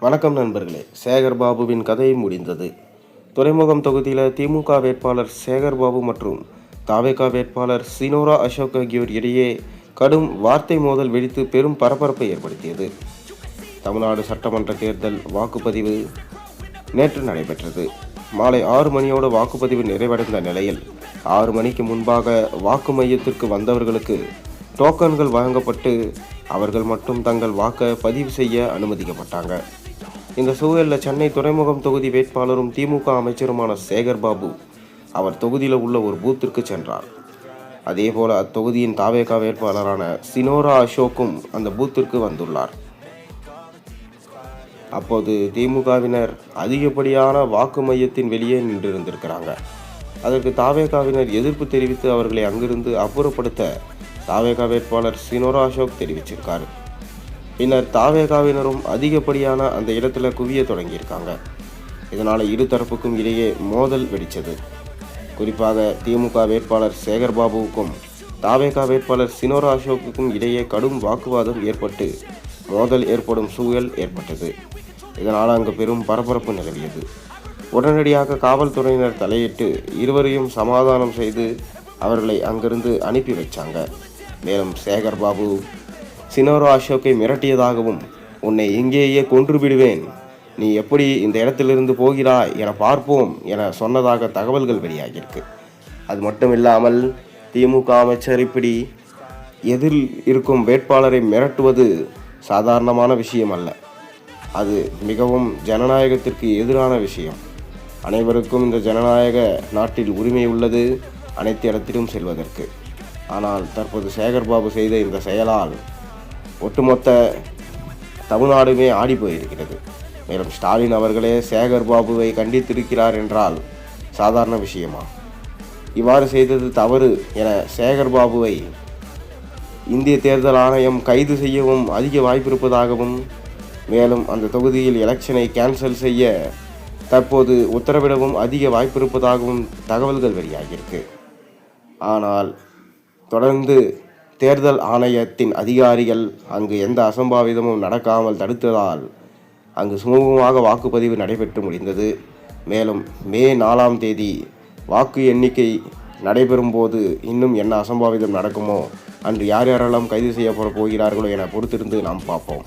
வணக்கம் நண்பர்களே. சேகர்பாபுவின் கதை முடிந்தது. துறைமுகம் தொகுதியில் திமுக வேட்பாளர் சேகர்பாபு மற்றும் தவேகா வேட்பாளர் சினோரா அசோக் ஆகியோர் இடையே கடும் வார்த்தை மோதல் வெடித்து பெரும் பரபரப்பை ஏற்படுத்தியது. தமிழ்நாடு சட்டமன்ற தேர்தல் வாக்குப்பதிவு நேற்று நடைபெற்றது. மாலை 6 மணியோடு வாக்குப்பதிவு நிறைவடைந்த நிலையில் 6 மணிக்கு முன்பாக வாக்கு மையத்திற்கு வந்தவர்களுக்கு டோக்கன்கள் வழங்கப்பட்டு அவர்கள் மட்டும் தங்கள் வாக்கை பதிவு செய்ய அனுமதிக்கப்பட்டாங்க. இந்த சூழலில் சென்னை துறைமுகம் தொகுதி வேட்பாளரும் திமுக அமைச்சருமான சேகர்பாபு அவர் தொகுதியில் உள்ள ஒரு பூத்திற்கு சென்றார். அதேபோல அத்தொகுதியின் தவேகா வேட்பாளரான சினோரா அசோக்கும் அந்த பூத்திற்கு வந்துள்ளார். அப்போது திமுகவினர் அதிகப்படியான வாக்கு மையத்தின் வெளியே நின்றிருந்திருக்கிறாங்க. அதற்கு தவேகாவினர் எதிர்ப்பு தெரிவித்து அவர்களை அங்கிருந்து அப்புறப்படுத்த தவேகா வேட்பாளர் சினோரா அசோக் தெரிவிச்சிருக்காரு. பின்னர் தவேகாவினரும் அதிகப்படியான அந்த இடத்துல குவிய தொடங்கியிருக்காங்க. இதனால் இரு தரப்புக்கும் இடையே மோதல் வெடித்தது. குறிப்பாக திமுக வேட்பாளர் சேகர்பாபுவுக்கும் தவேகா வேட்பாளர் சினோரா அசோக்குக்கும் இடையே கடும் வாக்குவாதம் ஏற்பட்டு மோதல் ஏற்படும் சூழல் ஏற்பட்டது. இதனால் அங்கு பெரும் பரபரப்பு நிலவியது. உடனடியாக காவல்துறையினர் தலையிட்டு இருவரையும் சமாதானம் செய்து அவர்களை அங்கிருந்து அனுப்பி வச்சாங்க. மேலும் சேகர்பாபு சினோரா அசோக்கை மிரட்டியதாகவும், உன்னை இங்கேயே கொன்று விடுவேன், நீ எப்படி இந்த இடத்திலிருந்து போகிறாய் என பார்ப்போம் என சொன்னதாக தகவல்கள் வெளியாகியிருக்கு. அது மட்டும் இல்லாமல் திமுக அமைச்சர் இப்படி எதில் இருக்கும் வேட்பாளரை மிரட்டுவது சாதாரணமான விஷயம் அல்ல. அது மிகவும் ஜனநாயகத்திற்கு எதிரான விஷயம். அனைவருக்கும் இந்த ஜனநாயக நாட்டில் உரிமை உள்ளது, அனைத்து இடத்திலும் செல்வதற்கு. ஆனால் தற்போது சேகர்பாபு செய்த இந்த செயலால் ஒட்டுமொத்த தமிழ்நாடுமே ஆடி போயிருக்கிறது. மேலும் ஸ்டாலின் அவர்களே சேகர்பாபுவை கண்டித்திருக்கிறார் என்றால் சாதாரண விஷயமா? இவ்வாறு செய்தது தவறு என சேகர்பாபுவை இந்திய தேர்தல் ஆணையம் கைது செய்யவும் அதிக வாய்ப்பிருப்பதாகவும், மேலும் அந்த தொகுதியில் எலெக்ஷனை கேன்சல் செய்ய தற்போது உத்தரவிடவும் அதிக வாய்ப்பிருப்பதாகவும் தகவல்கள் வெளியாகியிருக்கு. ஆனால் தொடர்ந்து தேர்தல் ஆணையத்தின் அதிகாரிகள் அங்கு எந்த அசம்பாவிதமும் நடக்காமல் தடுத்ததால் அங்கு சுமூகமாக வாக்குப்பதிவு நடைபெற்று முடிந்தது. மேலும் மே 4ஆம் தேதி வாக்கு எண்ணிக்கை நடைபெறும் போது இன்னும் என்ன அசம்பாவிதம் நடக்குமோ, அன்று யார் யாரெல்லாம் கைது செய்யப்பட போகிறார்களோ என பொறுத்திருந்து நாம் பார்ப்போம்.